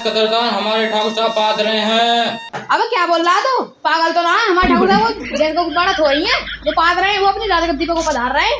कदरदान हमारे ठाकुर साहब पाद रहे हैं। अब क्या बोल रहा तू? पागल तो ना है हमारे ठाकुर साहब, वो जिनको बड़ा थोड़ी है जो पाद रहे हैं, वो अपनी राजगद्दी पे को पधार रहे हैं।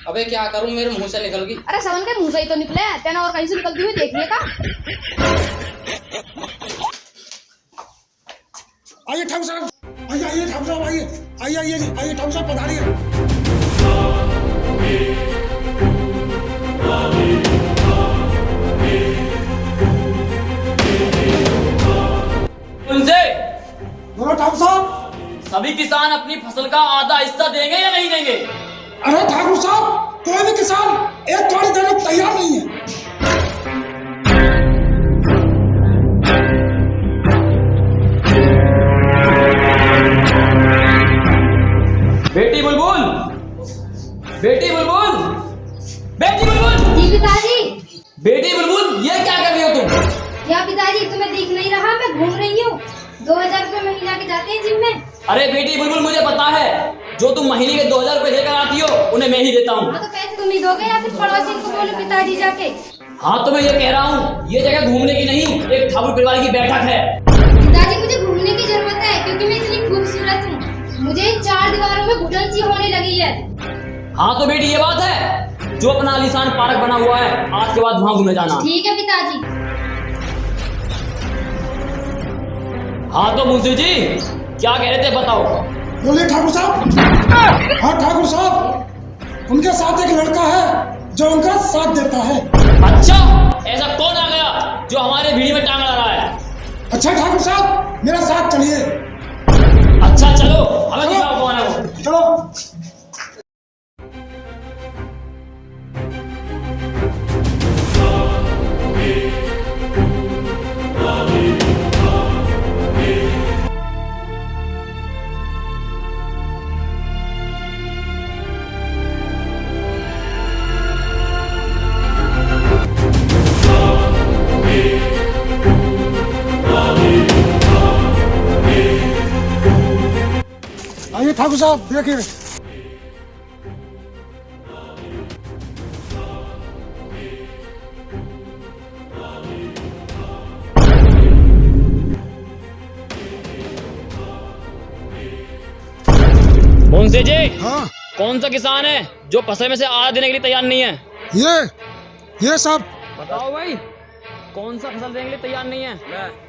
अबे क्या करूं, मेरे मुंह से निकल गई। अरे सबन के मुंह से ही तो निकले, तेना और कहीं से निकलती हुई देखिए का। आइए ठाकुर साहब, आइए ठाकुर साहब, आइए ठाकुर साहब पधारिए। उनसे बोलो ठाकुर साहब। सभी किसान अपनी फसल का आधा हिस्सा देंगे या नहीं देंगे? अरे ठाकुर साहब, कोई भी किसान एक कौड़ी देने को तैयार नहीं है। बेटी बुलबुल, बेटी बुलबुल, बेटी बुलबुल। जी पिताजी। बेटी बुलबुल, ये क्या कर रही हो तुम? क्या पिताजी, तुम्हें दिख नहीं रहा? मैं घूम रही हूँ। 2000 रुपए महीना के जाते हैं जिम में। अरे बेटी बुलबुल, मुझे पता है जो तुम महीने के 2000 रुपए लेकर आती हो उन्हें मैं ही देता हूँ। हाँ तो पैसे तुम ही दोगे या फिर पड़ोसी को बोलो पिताजी जाके? हाँ तो मैं ये कह रहा हूँ, ये जगह घूमने की नहीं, एक ठाकुर परिवार की बैठक है। पिताजी मुझे घूमने की जरूरत है क्योंकि मैं इतनी खूबसूरत हूँ। मुझे इन 4 दीवारों में घुटन सी होने लगी है। हाँ तो बेटी ये बात है, जो अपना आलीशान पार्क बना हुआ है आज के बाद वहाँ घूमने जाना। ठीक है पिताजी। हाँ तो मुंशी जी क्या कह रहे थे बताओ। बोलिए ठाकुर साहब। हाँ ठाकुर साहब, उनके साथ एक लड़का है जो उनका साथ देता है। अच्छा, ऐसा कौन आ गया जो हमारे भीड़ में टांग लगा रहा है? अच्छा ठाकुर साहब, मेरा साथ चलिए। अच्छा चलो, हमें दिखाओ कौन है वो। चलो। आइए ठाकुर साहब, देखिए। मुंशी जी, हाँ, कौन सा किसान है जो फसल में से आधा देने के लिए तैयार नहीं है? ये सब। बताओ भाई, कौन सा फसल देने के लिए तैयार नहीं है?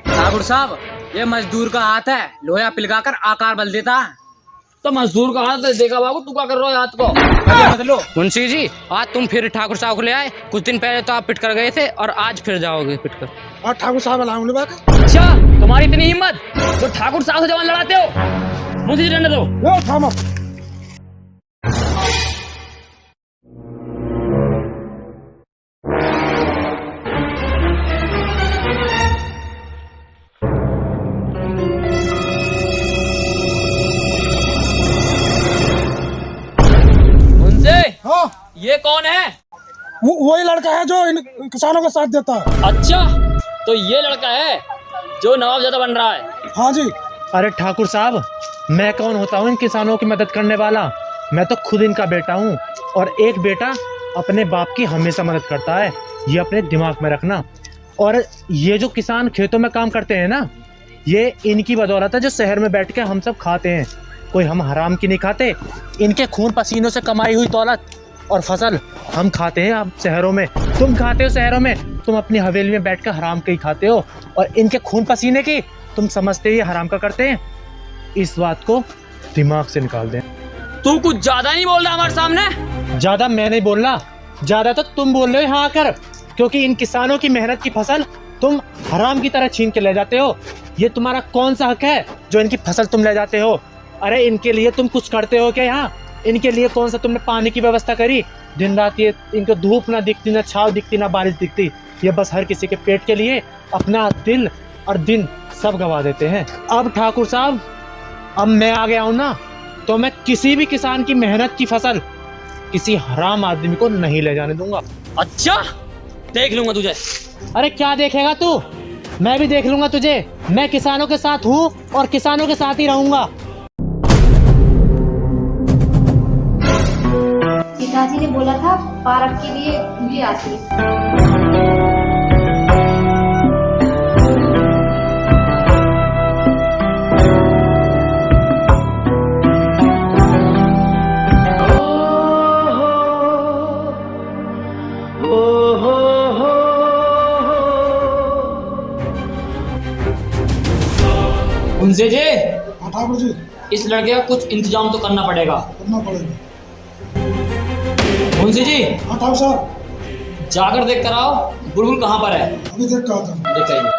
ठाकुर साहब, ये मजदूर का हाथ है, लोहा पिलगाकर आकार बदल देता है। तो मजदूर का हाथ देखा बाबू, तू क्या कर रहा है हाथ को? बदलो। मुंशी जी, आज तुम फिर ठाकुर साहब को ले आए। कुछ दिन पहले तो आप पिट कर गए थे और आज फिर जाओगे पिट कर। और ठाकुर साहब अलाउंग बात। अच्छा, तुम्हारी इतनी हिम्मत तो ठाकुर साहब से जवान लड़ाते हो? मुंशी जी रहने दो। वो थामो। हाँ, ये कौन है? वही लड़का है जो इन किसानों का साथ देता है। अच्छा, तो ये लड़का है जो नवाबजादा बन रहा है। हाँ जी। अरे ठाकुर साहब, मैं कौन होता हूँ इन किसानों की मदद करने वाला? मैं तो खुद इनका बेटा हूँ, और एक बेटा अपने बाप की हमेशा मदद करता है, ये अपने दिमाग में रखना। और ये जो किसान खेतों में काम करते हैं ना, ये इनकी बदौलत है जो शहर में बैठ के हम सब खाते हैं। कोई हम हराम की नहीं खाते, इनके खून पसीनों से कमाई हुई दौलत और फसल हम खाते हैं। अब शहरों में तुम खाते हो, शहरों में तुम अपनी हवेली में बैठ कर हराम की खाते हो, और इनके खून पसीने की तुम समझते ही हराम का करते हैं। इस बात को दिमाग से निकाल दें। तू कुछ ज्यादा नहीं बोल रहा हमारे सामने? ज्यादा मैं नहीं बोल रहा, ज्यादा तो तुम बोल रहे हो यहाँ आकर, क्योंकि इन किसानों की मेहनत की फसल तुम हराम की तरह छीन के ले जाते हो। ये तुम्हारा कौन सा हक है जो इनकी फसल तुम ले जाते हो? अरे इनके लिए तुम कुछ करते हो क्या यहाँ? इनके लिए कौन सा तुमने पानी की व्यवस्था करी? दिन रात ये इनको धूप ना दिखती, ना छाव दिखती, ना बारिश दिखती। ये बस हर किसी के पेट के लिए अपना दिल और दिन सब गवा देते हैं। अब ठाकुर साहब, अब मैं आ गया हूँ ना, तो मैं किसी भी किसान की मेहनत की फसल किसी हराम आदमी को नहीं ले जाने दूंगा। अच्छा, देख लूंगा तुझे। अरे क्या देखेगा तू? मैं भी देख लूंगा तुझे। मैं किसानों के साथ हूँ और किसानों के साथ ही रहूंगा। पिताजी ने बोला था पार्क के लिए भी आती है। मुंशी जी, हाँ ठाकुर जी, इस लड़के का कुछ इंतजाम तो करना पड़ेगा। करना पड़ेगा। मुंशी जी, हाँ ठाकुर साहब, जाकर देख कर आओ बुलबुल कहाँ पर है। अभी देख के आता हूँ। देख आइए।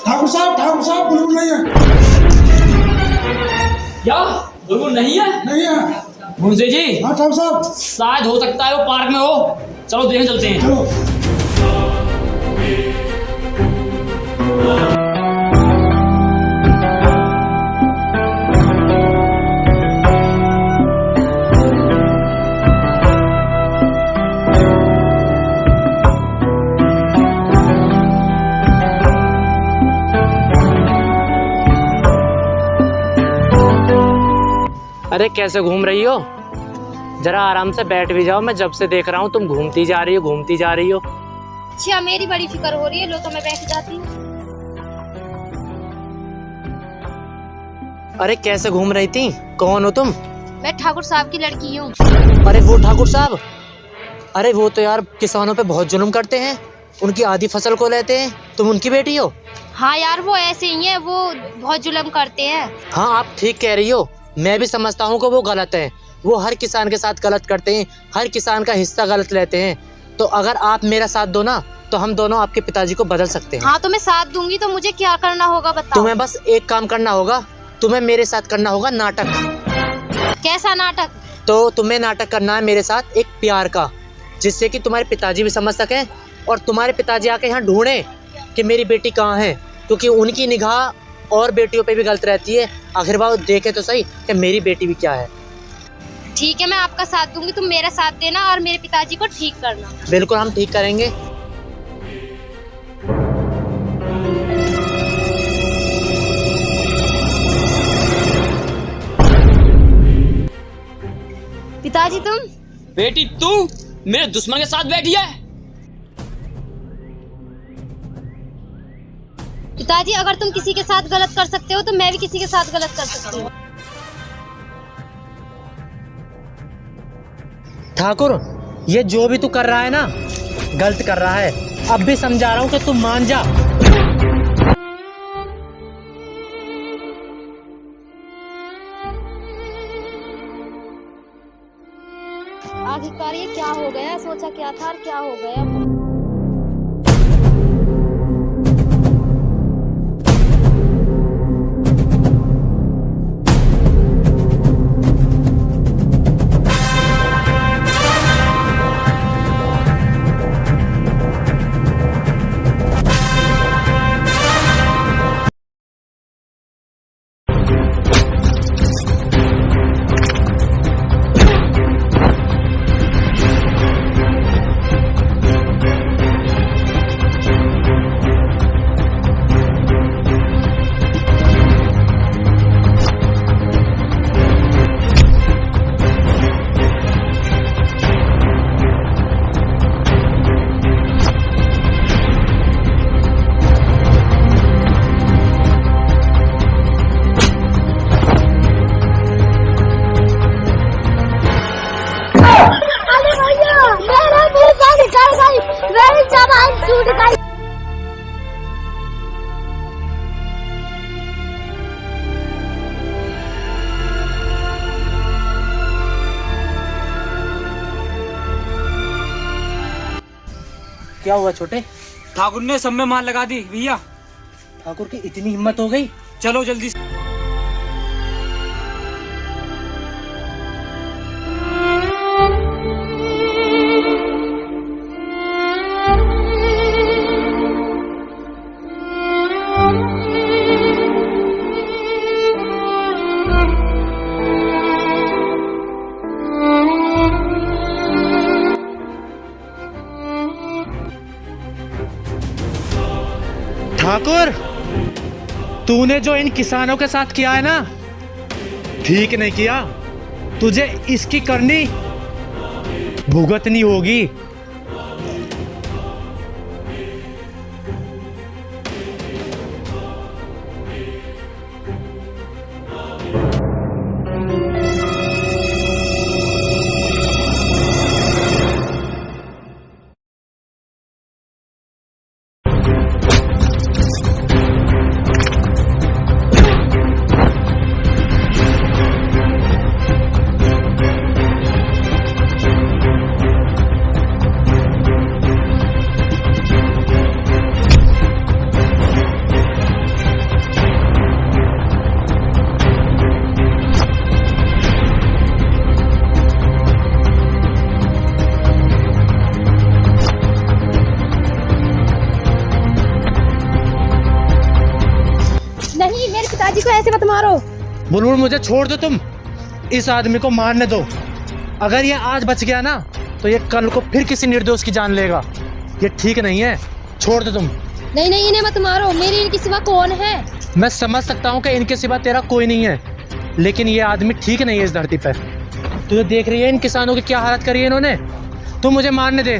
ठाकुर साहब बुलबुल नहीं है। क्या बुलबुल नहीं है? नहीं है। मुंशी जी, हाँ ठाकुर साहब, शायद हो सकता है वो पार्क में हो। चलो देखने चलते हैं। चलो। अरे कैसे घूम रही हो? जरा आराम से बैठ भी जाओ। मैं जब से देख रहा हूँ तुम घूमती जा रही हो। अच्छा, मेरी बड़ी फिक्र हो रही है। लो तो मैं बैठ जाती हूँ। अरे कैसे घूम रही थी? कौन हो तुम? मैं ठाकुर साहब की लड़की हूँ। अरे वो ठाकुर साहब? अरे वो तो यार किसानों पे बहुत जुल्म करते हैं, उनकी आधी फसल को लेते हैं। तुम उनकी बेटी हो? हाँ यार, वो ऐसे ही है, वो बहुत जुल्म करते हैं। हाँ आप ठीक कह रही हो। मैं भी समझता हूँ कि वो गलत है। वो हर किसान के साथ गलत करते हैं, हर किसान का हिस्सा गलत लेते हैं। तो अगर आप मेरा साथ दो ना, तो हम दोनों आपके पिताजी को बदल सकते हैं। हाँ तो मैं साथ दूंगी। तो मुझे क्या करना होगा बताओ। तुम्हें बस एक काम करना होगा। तुम्हें मेरे साथ करना होगा नाटक। कैसा नाटक? तो तुम्हें नाटक करना है मेरे साथ एक प्यार का, जिससे कि तुम्हारे पिताजी भी समझ सकें और तुम्हारे पिताजी आके यहाँ ढूंढें कि मेरी बेटी कहाँ है, क्योंकि उनकी निगाह और बेटियों पे भी गलत रहती है। आखिर वो देखे तो सही कि मेरी बेटी भी क्या है। ठीक है, मैं आपका साथ दूंगी। तुम मेरा साथ देना और मेरे पिताजी को ठीक करना। बिल्कुल हम ठीक करेंगे। पिताजी तुम? बेटी तू मेरे दुश्मन के साथ बैठी है? पिताजी, अगर तुम किसी के साथ गलत कर सकते हो तो मैं भी किसी के साथ गलत कर सकती हूँ। ठाकुर, ये जो भी तू कर रहा है ना, गलत कर रहा है। अब भी समझा रहा हूँ कि तू मान जा। आखिरकार ये क्या हो गया? सोचा क्या था और क्या हो गया? क्या हुआ छोटे? ठाकुर ने सब में मार लगा दी भैया। ठाकुर की इतनी हिम्मत हो गई? चलो जल्दी से। ठाकुर, तूने जो इन किसानों के साथ किया है ना, ठीक नहीं किया। तुझे इसकी करनी भुगतनी होगी। मारो। बुलबुल मुझे छोड़ दो तुम, इस आदमी को मारने दो। अगर ये आज बच गया ना तो ये कल को फिर किसी निर्दोष की जान लेगा। ये ठीक नहीं है, छोड़ दो तुम। नहीं नहीं, इन्हें मत मारो, मेरी इनके सिवा कौन है? मैं समझ सकता हूँ कि इनके सिवा तेरा कोई नहीं है, लेकिन ये आदमी ठीक नहीं है इस धरती पर। तू देख रही है इन किसानों की क्या हालत करी है इन्होंने। तुम मुझे मारने दे,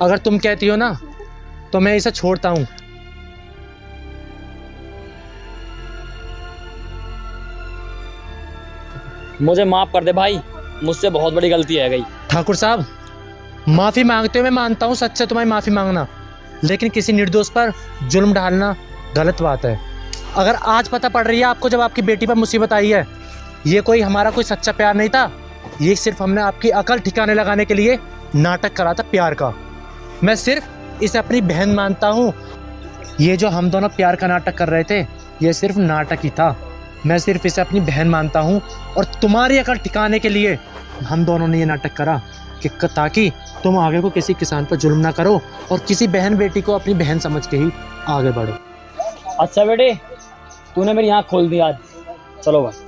अगर तुम कहती हो ना तो मैं इसे छोड़ता हूँ। मुझे माफ कर दे भाई, मुझसे बहुत बड़ी गलती है गई। ठाकुर साहब, माफी मांगते हुए मैं मानता हूँ सच से तुम्हारी माफी मांगना, लेकिन किसी निर्दोष पर जुल्म डालना गलत बात है। अगर आज पता पड़ रही है आपको जब आपकी बेटी पर मुसीबत आई है, ये कोई हमारा कोई सच्चा प्यार नहीं था, ये सिर्फ हमने आपकी अकल ठिकाने लगाने के लिए नाटक करा था प्यार का। मैं सिर्फ इसे अपनी बहन मानता हूँ। ये जो हम दोनों प्यार का नाटक कर रहे थे ये सिर्फ नाटक ही था। मैं सिर्फ इसे अपनी बहन मानता हूँ और तुम्हारी अकल ठिकाने के लिए हम दोनों ने ये नाटक करा कि ताकि तुम आगे को किसी किसान पर जुल्म ना करो और किसी बहन बेटी को अपनी बहन समझ के ही आगे बढ़ो। अच्छा बेटे, तूने मेरी आँख खोल दी आज। चलो भाई।